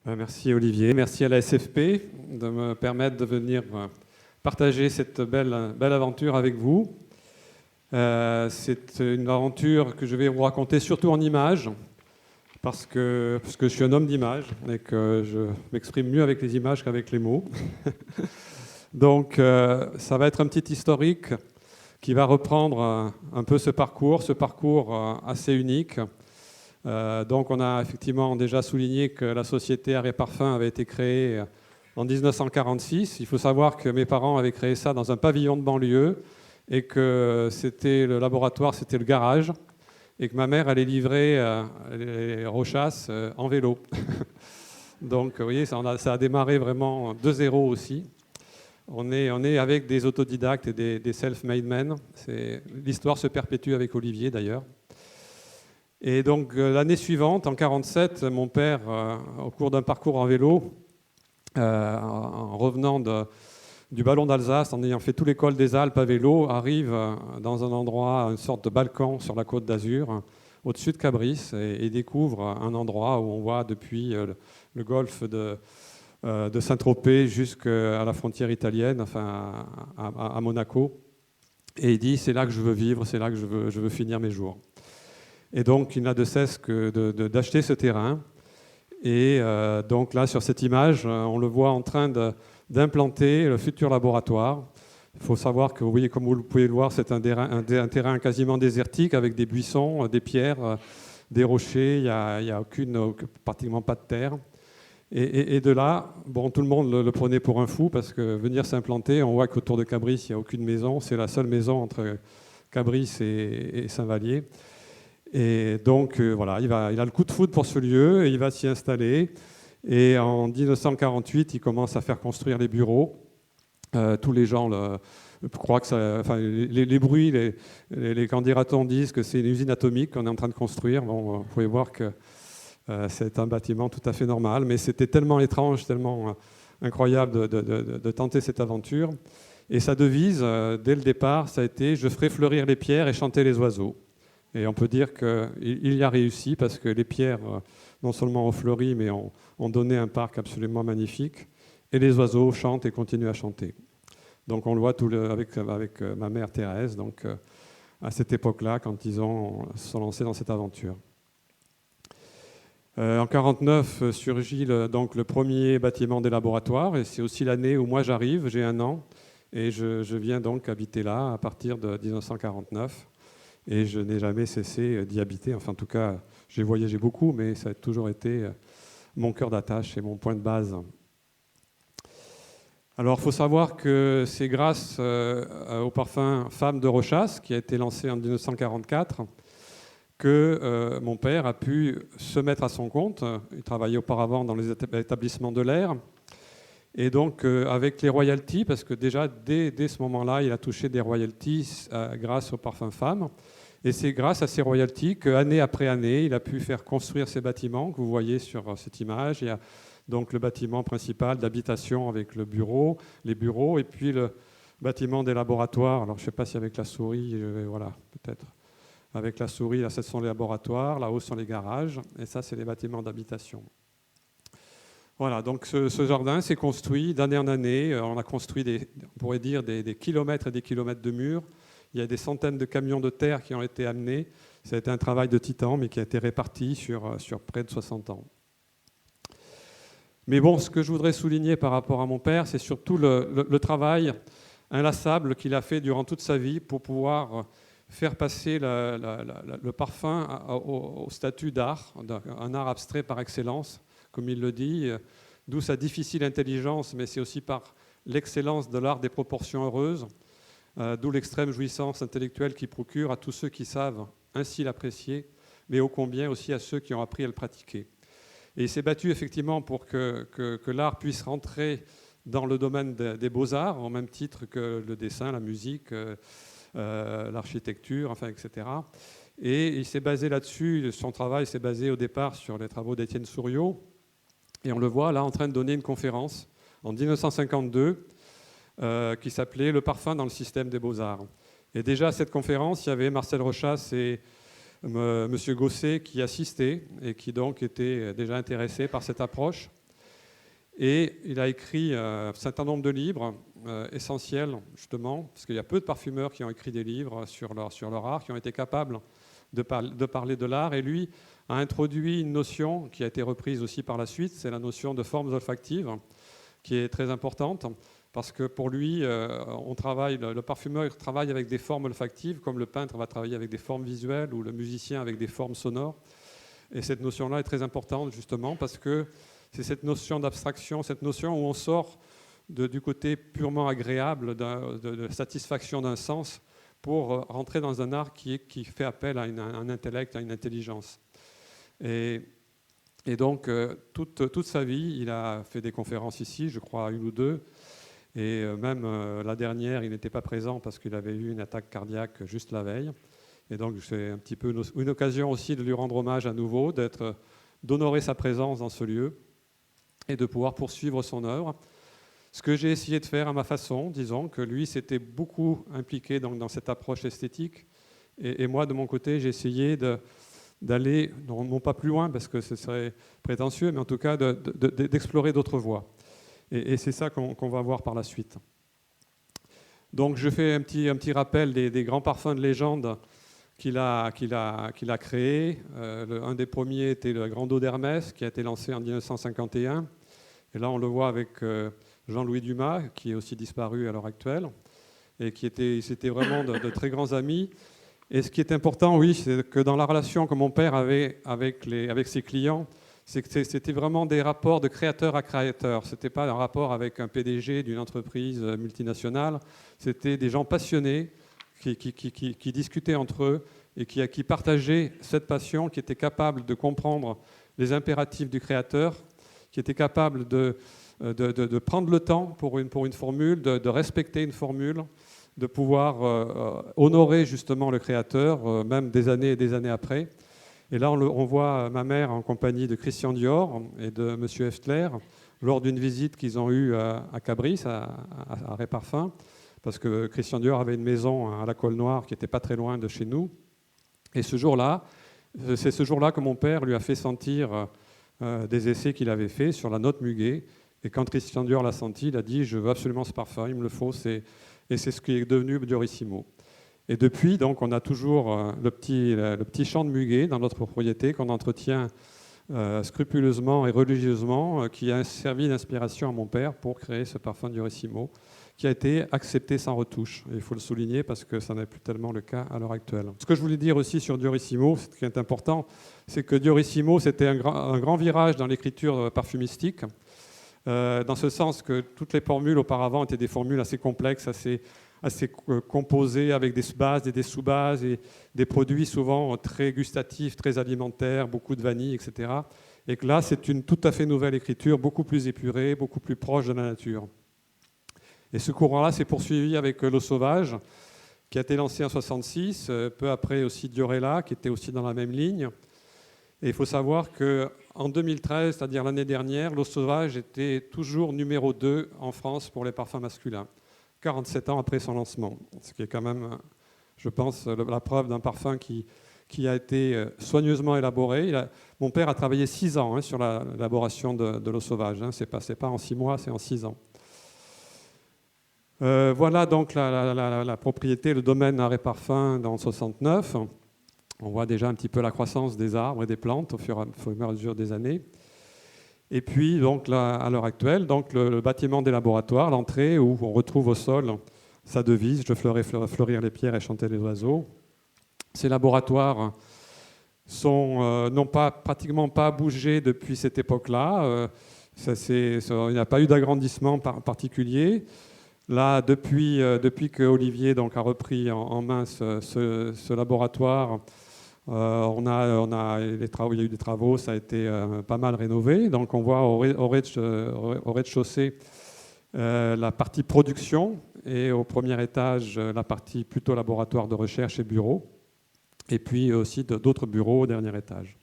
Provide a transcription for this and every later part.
Merci Olivier, merci à la SFP de me permettre de venir partager cette belle aventure avec vous. C'est une aventure que je vais vous raconter surtout en images, parce que je suis un homme d'image et que je m'exprime mieux avec les images qu'avec les mots. Donc ça va être un petit historique qui va reprendre un peu ce parcours assez unique. Donc on a effectivement déjà souligné que la société Art et Parfum avait été créée en 1946. Il faut savoir que mes parents avaient créé ça dans un pavillon de banlieue et que le laboratoire, c'était le garage, et que ma mère allait livrer les Rochas en vélo. Donc vous voyez, ça a démarré vraiment de zéro aussi. On est avec des autodidactes et des self-made men. L'histoire se perpétue avec Olivier d'ailleurs. Et donc l'année suivante, en 1947, mon père, au cours d'un parcours en vélo, en revenant du Ballon d'Alsace, en ayant fait toute l'école des Alpes à vélo, arrive dans un endroit, une sorte de balcon sur la côte d'Azur, au-dessus de Cabris, et découvre un endroit où on voit depuis le golfe de Saint-Tropez jusqu'à la frontière italienne, enfin à Monaco. Et il dit, c'est là que je veux vivre, c'est là que je veux finir mes jours. Et donc, il n'a de cesse que d'acheter ce terrain. Et donc là, sur cette image, on le voit en train d'implanter le futur laboratoire. Il faut savoir que, oui, comme vous pouvez le voir, c'est un terrain quasiment désertique avec des buissons, des pierres, des rochers. Il n'y a pratiquement pas de terre. Et de là, bon, tout le monde le prenait pour un fou parce que venir s'implanter, on voit qu'autour de Cabris, il n'y a aucune maison. C'est la seule maison entre Cabris et Saint-Vallier. Et donc, voilà, il a le coup de foudre pour ce lieu et il va s'y installer. Et en 1948, il commence à faire construire les bureaux. Tous les gens croient que les bruits, les candidatons disent que c'est une usine atomique qu'on est en train de construire. Bon, vous pouvez voir que c'est un bâtiment tout à fait normal, mais c'était tellement étrange, tellement incroyable de tenter cette aventure. Et sa devise, dès le départ, ça a été « Je ferai fleurir les pierres et chanter les oiseaux ». Et on peut dire qu'il y a réussi parce que les pierres, non seulement ont fleuri, mais ont donné un parc absolument magnifique. Et les oiseaux chantent et continuent à chanter. Donc on le voit avec ma mère Thérèse, donc, à cette époque-là, quand ils se sont lancés dans cette aventure. En 1949 surgit donc le premier bâtiment des laboratoires, et c'est aussi l'année où moi j'arrive, j'ai 1 an, et je viens donc habiter là à partir de 1949. Et je n'ai jamais cessé d'y habiter. Enfin, en tout cas, j'ai voyagé beaucoup, mais ça a toujours été mon cœur d'attache et mon point de base. Alors, il faut savoir que c'est grâce au parfum Femme de Rochas, qui a été lancé en 1944, que mon père a pu se mettre à son compte. Il travaillait auparavant dans les établissements de l'air. Et donc, avec les royalties, parce que déjà, dès ce moment-là, il a touché des royalties grâce au parfum Femme. Et c'est grâce à ces royalties qu'année après année, il a pu faire construire ces bâtiments que vous voyez sur cette image. Il y a donc le bâtiment principal d'habitation avec les bureaux, et puis le bâtiment des laboratoires. Alors, je ne sais pas si avec la souris, voilà, peut-être. Avec la souris, là, ce sont les laboratoires, là-haut sont les garages, et ça, c'est les bâtiments d'habitation. Voilà, donc ce jardin s'est construit d'année en année. On a construit, on pourrait dire, des kilomètres et des kilomètres de murs. Il y a des centaines de camions de terre qui ont été amenés. Ça a été un travail de titan, mais qui a été réparti sur près de 60 ans. Mais bon, ce que je voudrais souligner par rapport à mon père, c'est surtout le travail inlassable qu'il a fait durant toute sa vie pour pouvoir faire passer le parfum au statut d'art, un art abstrait par excellence, comme il le dit, d'où sa difficile intelligence, mais c'est aussi par l'excellence de l'art des proportions heureuses, d'où l'extrême jouissance intellectuelle qu'il procure à tous ceux qui savent ainsi l'apprécier, mais ô combien aussi à ceux qui ont appris à le pratiquer. Et il s'est battu effectivement pour que l'art puisse rentrer dans le domaine des beaux-arts, au même titre que le dessin, la musique, l'architecture, enfin, etc. Et il s'est basé là-dessus, son travail s'est basé au départ sur les travaux d'Étienne Souriau, et on le voit là en train de donner une conférence en 1952, qui s'appelait « Le parfum dans le système des beaux-arts ». Et déjà à cette conférence, il y avait Marcel Rochas et M. Gosset qui assistaient et qui donc étaient déjà intéressés par cette approche. Et il a écrit un certain nombre de livres essentiels, justement, parce qu'il y a peu de parfumeurs qui ont écrit des livres sur leur art, qui ont été capables de parler de l'art. Et lui a introduit une notion qui a été reprise aussi par la suite, c'est la notion de formes olfactives, qui est très importante, parce que pour lui, le parfumeur travaille avec des formes olfactives, comme le peintre va travailler avec des formes visuelles, ou le musicien avec des formes sonores. Et cette notion-là est très importante, justement, parce que c'est cette notion d'abstraction, cette notion où on sort du côté purement agréable, de satisfaction d'un sens, pour rentrer dans un art qui fait appel à un intellect, à une intelligence. Et donc, toute sa vie, il a fait des conférences ici, je crois une ou deux, et même la dernière, il n'était pas présent parce qu'il avait eu une attaque cardiaque juste la veille. Et donc, c'est un petit peu une occasion aussi de lui rendre hommage à nouveau, d'honorer sa présence dans ce lieu et de pouvoir poursuivre son œuvre. Ce que j'ai essayé de faire à ma façon, disons que lui s'était beaucoup impliqué dans cette approche esthétique, et moi, de mon côté, j'ai essayé d'aller, non pas plus loin, parce que ce serait prétentieux, mais en tout cas d'explorer d'autres voies. Et c'est ça qu'on va voir par la suite. Donc je fais un petit rappel des grands parfums de légende qu'il a créés. Un des premiers était le Grand Eau d'Hermès, qui a été lancé en 1951. Et là, on le voit avec Jean-Louis Dumas, qui est aussi disparu à l'heure actuelle, et c'était vraiment de très grands amis. Et ce qui est important, oui, c'est que dans la relation que mon père avait avec ses clients, c'est que c'était vraiment des rapports de créateur à créateur. Ce n'était pas un rapport avec un PDG d'une entreprise multinationale. C'était des gens passionnés qui discutaient entre eux et qui partageaient cette passion, qui étaient capables de comprendre les impératifs du créateur, qui étaient capables de prendre le temps pour une formule, de respecter une formule, de pouvoir honorer justement le créateur, même des années et des années après. Et là, on voit ma mère en compagnie de Christian Dior et de M. Eftler lors d'une visite qu'ils ont eue à Cabris, à Réparfum, parce que Christian Dior avait une maison à la Colle-Noire qui n'était pas très loin de chez nous. Et c'est ce jour-là que mon père lui a fait sentir des essais qu'il avait faits sur la note muguet. Et quand Christian Dior l'a senti, il a dit « Je veux absolument ce parfum, il me le faut ». Et c'est ce qui est devenu Diorissimo. Et depuis, donc, on a toujours le petit champ de muguet dans notre propriété qu'on entretient scrupuleusement et religieusement, qui a servi d'inspiration à mon père pour créer ce parfum Diorissimo, qui a été accepté sans retouche. Et il faut le souligner parce que ça n'est plus tellement le cas à l'heure actuelle. Ce que je voulais dire aussi sur Diorissimo, ce qui est important, c'est que Diorissimo, c'était un grand virage dans l'écriture parfumistique, dans ce sens que toutes les formules auparavant étaient des formules assez complexes, assez composées avec des bases et des sous-bases et des produits souvent très gustatifs, très alimentaires, beaucoup de vanille, etc. Et que là, c'est une tout à fait nouvelle écriture, beaucoup plus épurée, beaucoup plus proche de la nature. Et ce courant-là s'est poursuivi avec L'Eau Sauvage, qui a été lancé en 1966, peu après aussi Diorella, qui était aussi dans la même ligne. Et il faut savoir qu'en 2013, c'est-à-dire l'année dernière, L'Eau Sauvage était toujours numéro 2 en France pour les parfums masculins, 47 ans après son lancement. Ce qui est quand même, je pense, la preuve d'un parfum qui a été soigneusement élaboré. Mon père a travaillé 6 ans sur l'élaboration de L'Eau Sauvage. Ce n'est pas en 6 mois, c'est en 6 ans. Voilà donc la propriété, le domaine à Réparfum dans 69. On voit déjà un petit peu la croissance des arbres et des plantes au fur et à mesure des années. Et puis, donc, là, à l'heure actuelle, donc, le bâtiment des laboratoires, l'entrée où on retrouve au sol sa devise « Je ferai fleurir les pierres et chanter les oiseaux ». Ces laboratoires n'ont pratiquement pas bougé depuis cette époque-là. Il n'y a pas eu d'agrandissement particulier. Là, depuis que Olivier donc, a repris en main ce laboratoire, il y a eu des travaux, ça a été pas mal rénové. Donc on voit au rez-de-chaussée la partie production et au premier étage la partie plutôt laboratoire de recherche et bureau. Et puis aussi d'autres bureaux au dernier étage.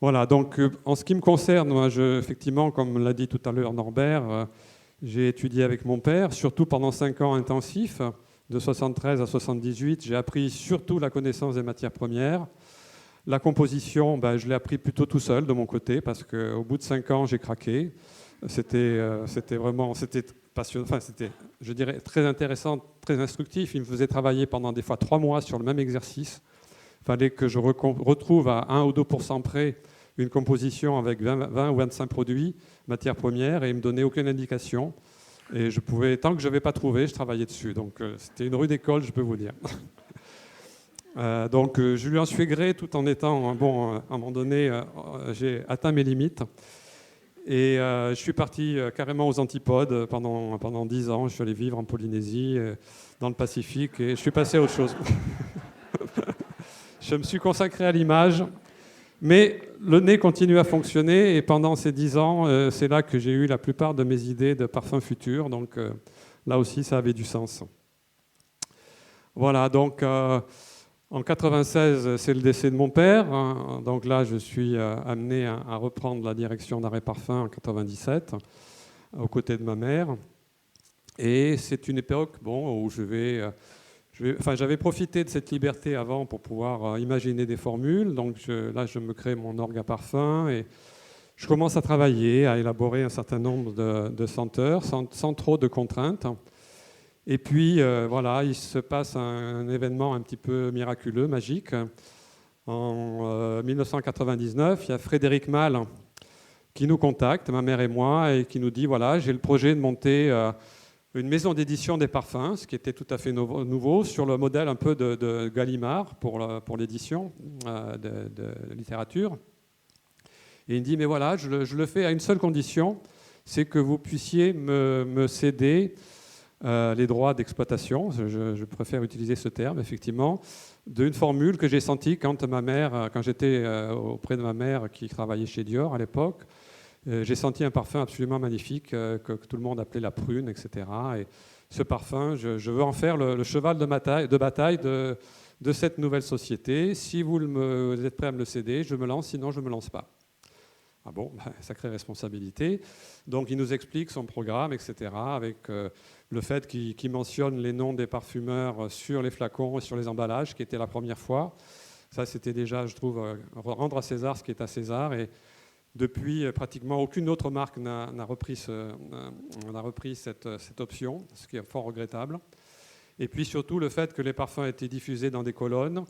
Voilà, donc en ce qui me concerne, moi, effectivement, comme l'a dit tout à l'heure Norbert, j'ai étudié avec mon père, surtout pendant 5 ans intensifs. De 73 à 78, j'ai appris surtout la connaissance des matières premières, La composition, ben, je l'ai appris plutôt tout seul de mon côté, parce qu'au bout de 5 ans, j'ai craqué. C'était vraiment passionnant, enfin, c'était, je dirais, très intéressant, très instructif. Il me faisait travailler pendant des fois 3 mois sur le même exercice. Il fallait que je retrouve à 1 ou 2% près une composition avec 20 ou 25 produits, matières premières, et il ne me donnait aucune indication. Et je pouvais, tant que je n'avais pas trouvé, je travaillais dessus. Donc c'était une rude école, je peux vous dire. Donc je lui en suis gré tout en étant, bon, à un moment donné, j'ai atteint mes limites. Et je suis parti carrément aux antipodes pendant 10 ans. Je suis allé vivre en Polynésie, dans le Pacifique, et je suis passé à autre chose. Je me suis consacré à l'image, mais le nez continue à fonctionner. Et pendant ces 10 ans, c'est là que j'ai eu la plupart de mes idées de parfums futurs. Donc là aussi, ça avait du sens. Voilà, donc en 96, c'est le décès de mon père. Donc là, je suis amené à reprendre la direction d'Arrêt Parfum en 97, aux côtés de ma mère. Et c'est une époque où j'avais profité de cette liberté avant pour pouvoir imaginer des formules. Donc là, je me crée mon orgue à parfum et je commence à travailler, à élaborer un certain nombre de senteurs sans trop de contraintes. Et puis, voilà, il se passe un événement un petit peu miraculeux, magique. En 1999, il y a Frédéric Malle qui nous contacte, ma mère et moi, et qui nous dit, voilà, j'ai le projet de monter une maison d'édition des parfums, ce qui était tout à fait nouveau, sur le modèle un peu de Gallimard pour l'édition de littérature. Et il me dit, mais voilà, je le fais à une seule condition, c'est que vous puissiez me céder les droits d'exploitation, je préfère utiliser ce terme, effectivement, d'une formule que j'ai sentie quand j'étais auprès de ma mère qui travaillait chez Dior à l'époque. J'ai senti un parfum absolument magnifique que tout le monde appelait la prune, etc. Et ce parfum, je veux en faire le cheval de bataille de cette nouvelle société. Si vous êtes prêt à me le céder, je me lance, sinon je ne me lance pas. Ah bon, sacrée responsabilité. Donc il nous explique son programme, etc., avec le fait qu'il mentionne les noms des parfumeurs sur les flacons et sur les emballages, qui était la première fois. Ça, c'était déjà, je trouve, rendre à César ce qui est à César. Et depuis, pratiquement aucune autre marque n'a repris cette option, ce qui est fort regrettable. Et puis surtout le fait que les parfums étaient diffusés dans des colonnes,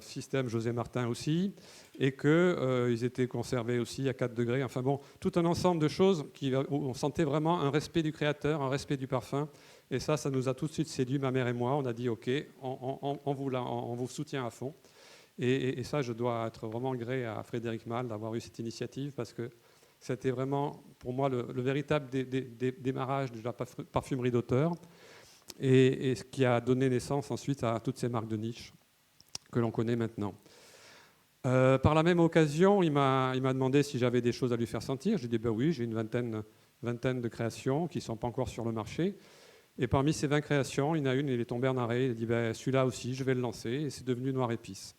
système José Martin aussi, et qu'ils étaient conservés aussi à 4 degrés. Enfin bon, tout un ensemble de choses où on sentait vraiment un respect du créateur, un respect du parfum. Et ça nous a tout de suite séduit, ma mère et moi. On a dit, OK, on vous soutient à fond. Et ça, je dois être vraiment gré à Frédéric Malle d'avoir eu cette initiative, parce que c'était vraiment, pour moi, le véritable démarrage de la parfumerie d'auteur, et ce qui a donné naissance ensuite à toutes ces marques de niche que l'on connaît maintenant. Par la même occasion, il m'a demandé si j'avais des choses à lui faire sentir. J'ai dit, ben oui, j'ai une vingtaine de créations qui ne sont pas encore sur le marché. Et parmi ces 20 créations, il y en a une, il est tombé en arrêt. Il a dit, ben, celui-là aussi, je vais le lancer. Et c'est devenu Noir Épice.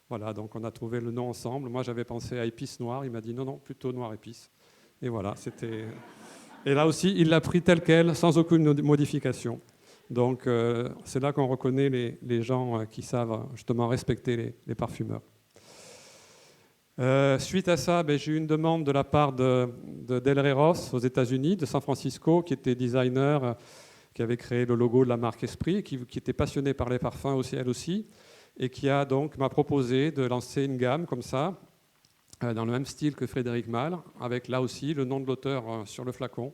Voilà, donc on a trouvé le nom ensemble. Moi, j'avais pensé à Épice Noire. Il m'a dit, non, plutôt Noir Épice. Et voilà, c'était... Et là aussi, il l'a pris tel quel, sans aucune modification. Donc, c'est là qu'on reconnaît les gens qui savent justement respecter les parfumeurs. Suite à ça, j'ai eu une demande de la part de Del Rey Ross aux États-Unis, de San Francisco, qui était designer, qui avait créé le logo de la marque Esprit, qui était passionné par les parfums aussi, elle aussi, et qui m'a proposé de lancer une gamme comme ça, dans le même style que Frédéric Malle, avec là aussi le nom de l'auteur sur le flacon.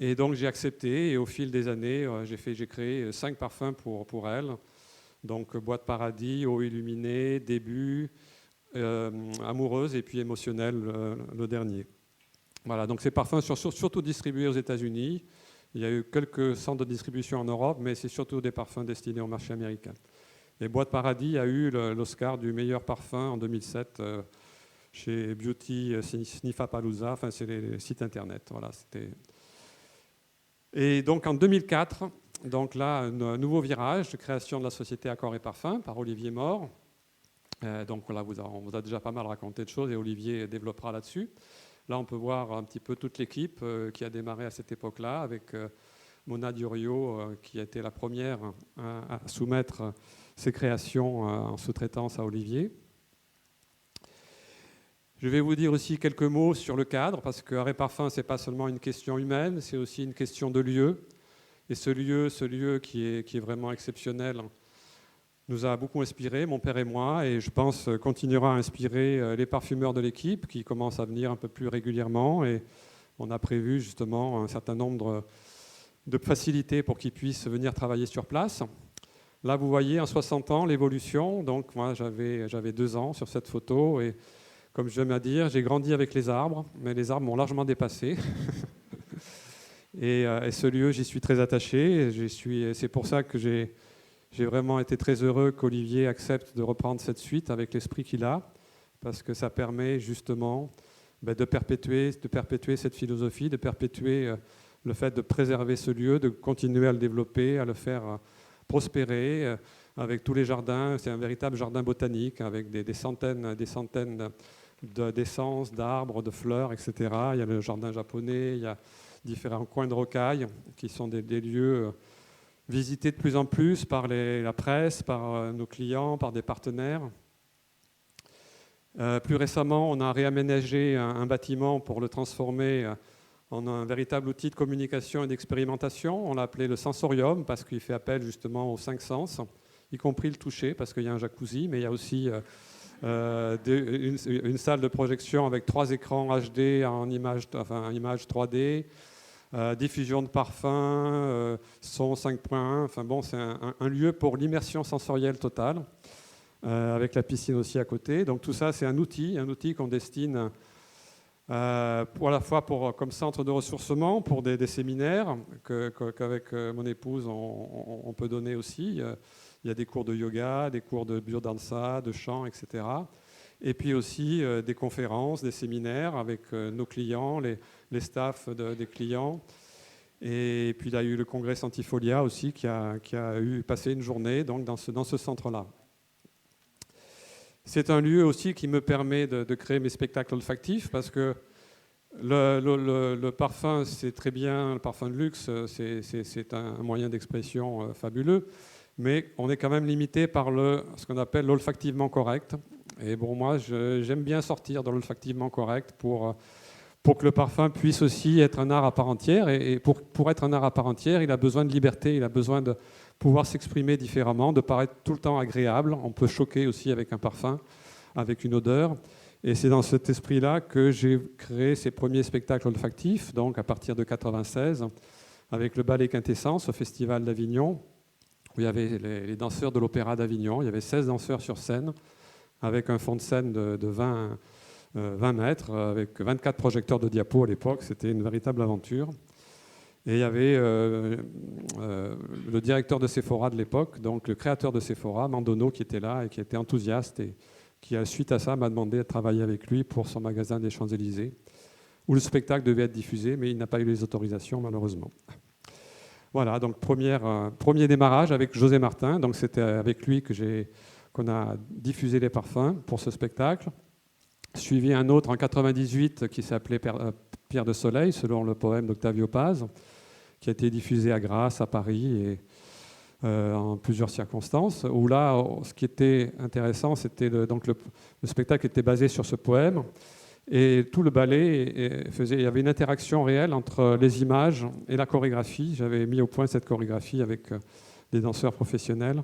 Et donc j'ai accepté, et au fil des années, j'ai créé 5 parfums pour elle. Donc Boîte Paradis, Eau illuminée, Début, Amoureuse et puis Émotionnelle, le dernier. Voilà, donc ces parfums sont surtout distribués aux États-Unis. Il y a eu quelques centres de distribution en Europe, mais c'est surtout des parfums destinés au marché américain. Et Boîte Paradis a eu l'Oscar du meilleur parfum en 2007 chez Beauty Sniffapalooza, enfin c'est les sites internet. Voilà, c'était... Et donc en 2004, donc là, un nouveau virage de création de la société Accord et Parfum par Olivier Mort. Donc là, on vous a déjà pas mal raconté de choses et Olivier développera là-dessus. Là, on peut voir un petit peu toute l'équipe qui a démarré à cette époque-là, avec Mona Durio, qui a été la première à soumettre ses créations en sous-traitance à Olivier. Je vais vous dire aussi quelques mots sur le cadre, parce que Arrêt Parfum, ce n'est pas seulement une question humaine, c'est aussi une question de lieu. Et ce lieu qui est vraiment exceptionnel, nous a beaucoup inspiré, mon père et moi, et je pense continuera à inspirer les parfumeurs de l'équipe qui commencent à venir un peu plus régulièrement. Et on a prévu justement un certain nombre de facilités pour qu'ils puissent venir travailler sur place. Là, vous voyez, en 60 ans, l'évolution. Donc moi, j'avais 2 ans sur cette photo. Et comme j'aime à dire, j'ai grandi avec les arbres, mais les arbres m'ont largement dépassé. Et ce lieu, j'y suis très attaché. C'est pour ça que j'ai vraiment été très heureux qu'Olivier accepte de reprendre cette suite avec l'esprit qu'il a, parce que ça permet justement de perpétuer cette philosophie, de perpétuer le fait de préserver ce lieu, de continuer à le développer, à le faire prospérer avec tous les jardins. C'est un véritable jardin botanique avec des centaines d'essences, d'arbres, de fleurs, etc. Il y a le jardin japonais, il y a différents coins de rocailles qui sont des lieux visités de plus en plus par la presse, par nos clients, par des partenaires. Plus récemment, on a réaménagé un bâtiment pour le transformer en un véritable outil de communication et d'expérimentation. On l'a appelé le sensorium parce qu'il fait appel justement aux 5 sens, y compris le toucher parce qu'il y a un jacuzzi, mais il y a aussi une salle de projection avec 3 écrans HD en image 3D, diffusion de parfums, son 5.1. Enfin bon, c'est un lieu pour l'immersion sensorielle totale, avec la piscine aussi à côté. Donc tout ça, c'est un outil qu'on destine à la fois comme centre de ressourcement pour des séminaires qu'avec mon épouse on peut donner aussi. Il y a des cours de yoga, des cours de biodanza, de chant, etc. Et puis aussi des conférences, des séminaires avec nos clients, les staffs des clients. Et puis il y a eu le congrès Scientifolia aussi qui a passé une journée donc, dans ce centre-là. C'est un lieu aussi qui me permet de créer mes spectacles olfactifs parce que le parfum, c'est très bien, le parfum de luxe, c'est un moyen d'expression fabuleux, mais on est quand même limité par ce qu'on appelle l'olfactivement correct. Et bon, moi, j'aime bien sortir de l'olfactivement correct pour que le parfum puisse aussi être un art à part entière. Et pour être un art à part entière, il a besoin de liberté, il a besoin de pouvoir s'exprimer différemment, de paraître tout le temps agréable. On peut choquer aussi avec un parfum, avec une odeur. Et c'est dans cet esprit-là que j'ai créé ces premiers spectacles olfactifs, donc à partir de 1996, avec le ballet Quintessence au Festival d'Avignon, où il y avait les danseurs de l'Opéra d'Avignon. Il y avait 16 danseurs sur scène, avec un fond de scène de 20 mètres, avec 24 projecteurs de diapos à l'époque. C'était une véritable aventure. Et il y avait le directeur de Sephora de l'époque, donc le créateur de Sephora, Mandono, qui était là et qui était enthousiaste et qui, suite à ça, m'a demandé de travailler avec lui pour son magasin des Champs-Élysées, où le spectacle devait être diffusé, mais il n'a pas eu les autorisations, malheureusement. Voilà, donc premier démarrage avec José Martin. Donc c'était avec lui qu'on a diffusé les parfums pour ce spectacle. Suivi un autre en 1998 qui s'appelait Pierre de Soleil, selon le poème d'Octavio Paz, qui a été diffusé à Grasse, à Paris, et en plusieurs circonstances. Où là, ce qui était intéressant, c'était le spectacle était basé sur ce poème, et tout le ballet il y avait une interaction réelle entre les images et la chorégraphie. J'avais mis au point cette chorégraphie avec des danseurs professionnels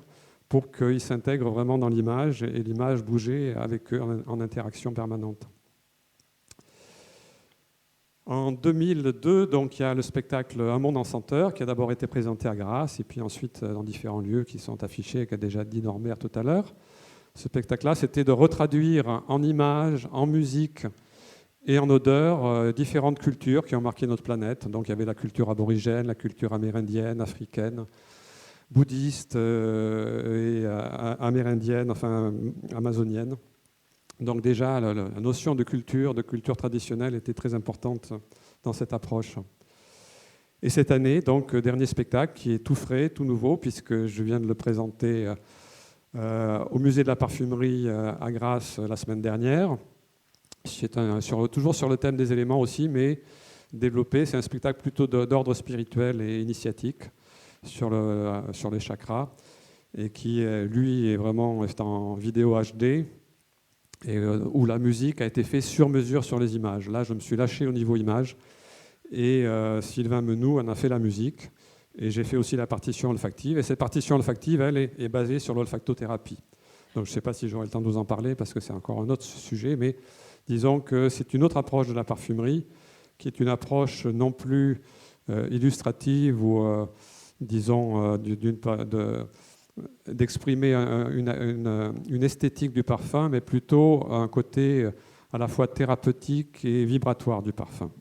pour qu'ils s'intègrent vraiment dans l'image et l'image bougeait avec eux en interaction permanente. En 2002, donc, il y a le spectacle Un monde en senteur qui a d'abord été présenté à Grasse et puis ensuite dans différents lieux qui sont affichés, qu'a déjà dit Norbert tout à l'heure. Ce spectacle-là, c'était de retraduire en images, en musique et en odeur différentes cultures qui ont marqué notre planète. Donc il y avait la culture aborigène, la culture amérindienne, africaine, bouddhiste et amérindienne, enfin amazonienne. Donc déjà, la notion de culture traditionnelle était très importante dans cette approche. Et cette année, donc, dernier spectacle qui est tout frais, tout nouveau, puisque je viens de le présenter au Musée de la Parfumerie à Grasse la semaine dernière. C'est toujours sur le thème des éléments aussi, mais développé. C'est un spectacle plutôt d'ordre spirituel et initiatique sur les chakras, et qui, lui, est en vidéo HD. et où la musique a été faite sur mesure sur les images. Là, je me suis lâché au niveau image, et Sylvain Menou en a fait la musique, et j'ai fait aussi la partition olfactive. Et cette partition olfactive, elle, est basée sur l'olfactothérapie. Donc je ne sais pas si j'aurai le temps de vous en parler, parce que c'est encore un autre sujet, mais disons que c'est une autre approche de la parfumerie, qui est une approche non plus illustrative ou, disons, d'exprimer une esthétique du parfum, mais plutôt un côté à la fois thérapeutique et vibratoire du parfum.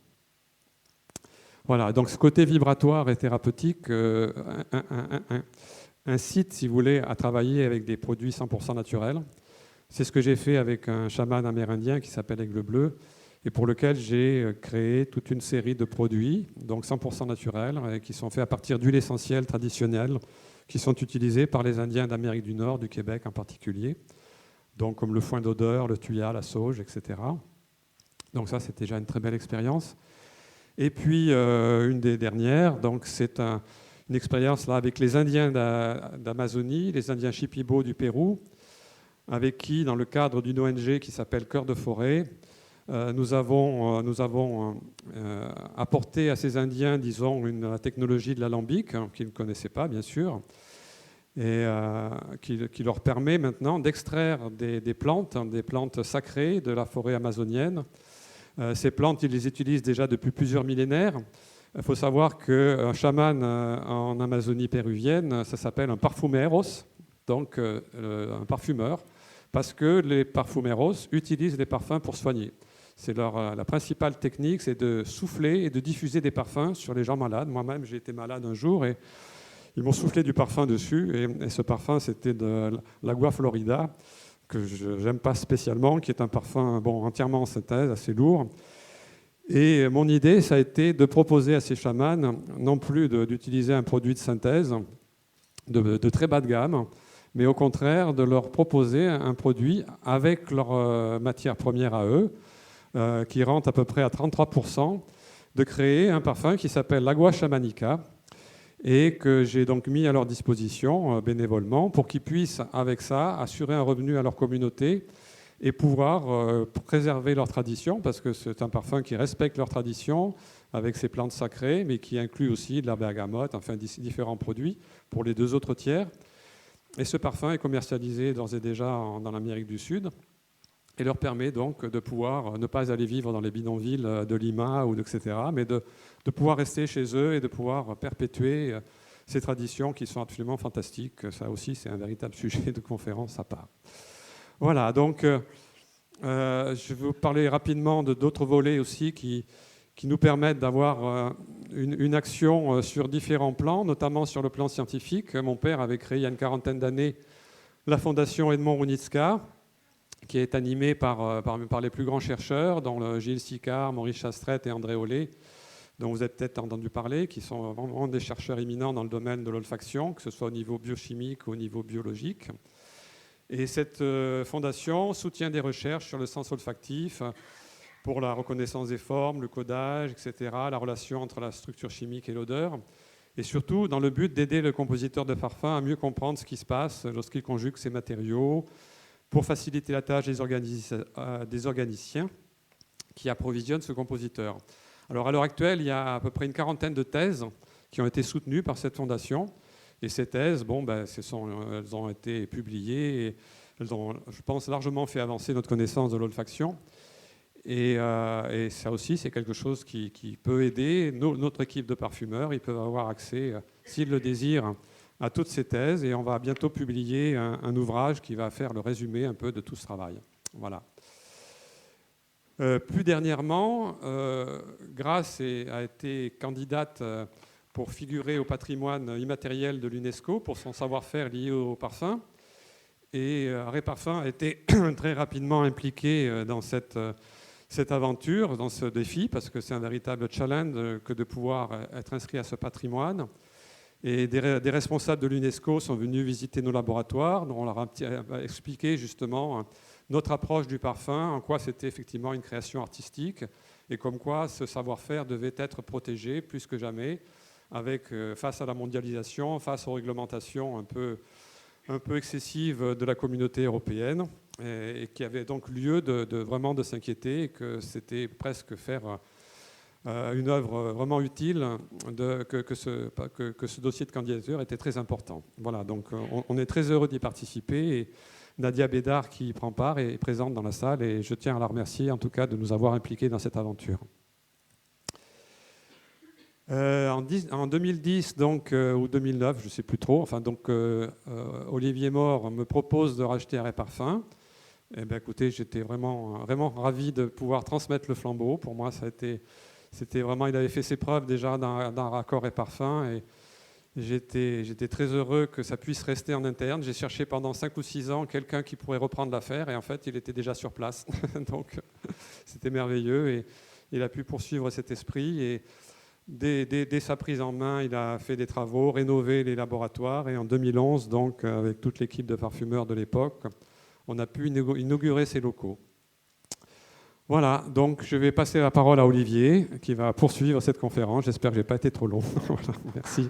Voilà, donc ce côté vibratoire et thérapeutique incite, si vous voulez, à travailler avec des produits 100% naturels. C'est ce que j'ai fait avec un chaman amérindien qui s'appelle Aigle Bleu, et pour lequel j'ai créé toute une série de produits, donc 100% naturels, qui sont faits à partir d'huiles essentielles traditionnelles, qui sont utilisées par les Indiens d'Amérique du Nord, du Québec en particulier, donc comme le foin d'odeur, le thuya, la sauge, etc. Donc ça, c'était déjà une très belle expérience. Et puis, une des dernières, donc c'est une expérience là, avec les Indiens d'Amazonie, les Indiens Shipibo du Pérou, avec qui, dans le cadre d'une ONG qui s'appelle Cœur de Forêt, nous avons apporté à ces Indiens, disons, la technologie de l'alambic, qu'ils ne connaissaient pas, bien sûr, et qui leur permet maintenant d'extraire des plantes sacrées de la forêt amazonienne. Ces plantes, ils les utilisent déjà depuis plusieurs millénaires. Il faut savoir qu'un chaman en Amazonie péruvienne, ça s'appelle un parfumeros, donc un parfumeur, parce que les parfumeros utilisent les parfums pour soigner. C'est la principale technique, c'est de souffler et de diffuser des parfums sur les gens malades. Moi-même, j'ai été malade un jour et ils m'ont soufflé du parfum dessus. Et ce parfum, c'était de l'Agua Florida, que je n'aime pas spécialement, qui est un parfum entièrement en synthèse, assez lourd. Et mon idée, ça a été de proposer à ces chamans, non plus d'utiliser un produit de synthèse de très bas de gamme, mais au contraire de leur proposer un produit avec leur matière première à eux, qui rentre à peu près à 33%, de créer un parfum qui s'appelle l'Agua Chamanica, et que j'ai donc mis à leur disposition bénévolement pour qu'ils puissent, avec ça, assurer un revenu à leur communauté et pouvoir préserver leur tradition, parce que c'est un parfum qui respecte leur tradition, avec ses plantes sacrées, mais qui inclut aussi de la bergamote, enfin différents produits pour les deux autres tiers. Et ce parfum est commercialisé d'ores et déjà dans l'Amérique du Sud, et leur permet donc de pouvoir ne pas aller vivre dans les bidonvilles de Lima ou etc., mais de pouvoir rester chez eux et de pouvoir perpétuer ces traditions qui sont absolument fantastiques. Ça aussi, c'est un véritable sujet de conférence à part. Voilà, donc je vais vous parler rapidement de d'autres volets aussi qui nous permettent d'avoir une action sur différents plans, notamment sur le plan scientifique. Mon père avait créé il y a une quarantaine d'années la Fondation Edmond Rounitzka, qui est animée par les plus grands chercheurs, dont Gilles Sicard, Maurice Chastret et André Ollet, dont vous avez peut-être entendu parler, qui sont vraiment des chercheurs éminents dans le domaine de l'olfaction, que ce soit au niveau biochimique ou au niveau biologique. Et cette fondation soutient des recherches sur le sens olfactif pour la reconnaissance des formes, le codage, etc., la relation entre la structure chimique et l'odeur, et surtout dans le but d'aider le compositeur de parfum à mieux comprendre ce qui se passe lorsqu'il conjugue ces matériaux, pour faciliter la tâche des organiciens qui approvisionnent ce compositeur. Alors à l'heure actuelle, il y a à peu près une quarantaine de thèses qui ont été soutenues par cette fondation. Et ces thèses, elles ont été publiées et elles ont, je pense, largement fait avancer notre connaissance de l'olfaction. Et ça aussi, c'est quelque chose qui peut aider notre équipe de parfumeurs. Ils peuvent avoir accès, s'ils le désirent, à toutes ces thèses, et on va bientôt publier un ouvrage qui va faire le résumé un peu de tout ce travail. Voilà. Plus dernièrement, Grasse a été candidate pour figurer au patrimoine immatériel de l'UNESCO pour son savoir-faire lié au parfum. Et Arrêt Parfum a été très rapidement impliqué dans cette aventure, dans ce défi, parce que c'est un véritable challenge que de pouvoir être inscrit à ce patrimoine. Et des responsables de l'UNESCO sont venus visiter nos laboratoires, dont on leur a expliqué justement notre approche du parfum, en quoi c'était effectivement une création artistique, et comme quoi ce savoir-faire devait être protégé plus que jamais, face à la mondialisation, face aux réglementations un peu excessives de la communauté européenne. et qui avait donc lieu vraiment de s'inquiéter, et que c'était presque faire une œuvre vraiment utile, que ce dossier de candidature était très important. Voilà, donc on est très heureux d'y participer, et Nadia Bédard, qui y prend part, est présente dans la salle, et je tiens à la remercier en tout cas de nous avoir impliqués dans cette aventure. En 2010 donc, ou 2009, je ne sais plus trop, enfin, donc, Olivier Mort me propose de racheter Arrêt Parfum. Eh bien, écoutez, j'étais vraiment ravi de pouvoir transmettre le flambeau. Pour moi, c'était vraiment, il avait fait ses preuves déjà dans Raccord et Parfum, et j'étais très heureux que ça puisse rester en interne. J'ai cherché pendant 5 ou 6 ans quelqu'un qui pourrait reprendre l'affaire, et en fait, il était déjà sur place. Donc, c'était merveilleux, et il a pu poursuivre cet esprit. Et dès sa prise en main, il a fait des travaux, rénové les laboratoires, et en 2011, donc, avec toute l'équipe de parfumeurs de l'époque, on a pu inaugurer ces locaux. Voilà, donc je vais passer la parole à Olivier, qui va poursuivre cette conférence. J'espère que je n'ai pas été trop long. Voilà, merci.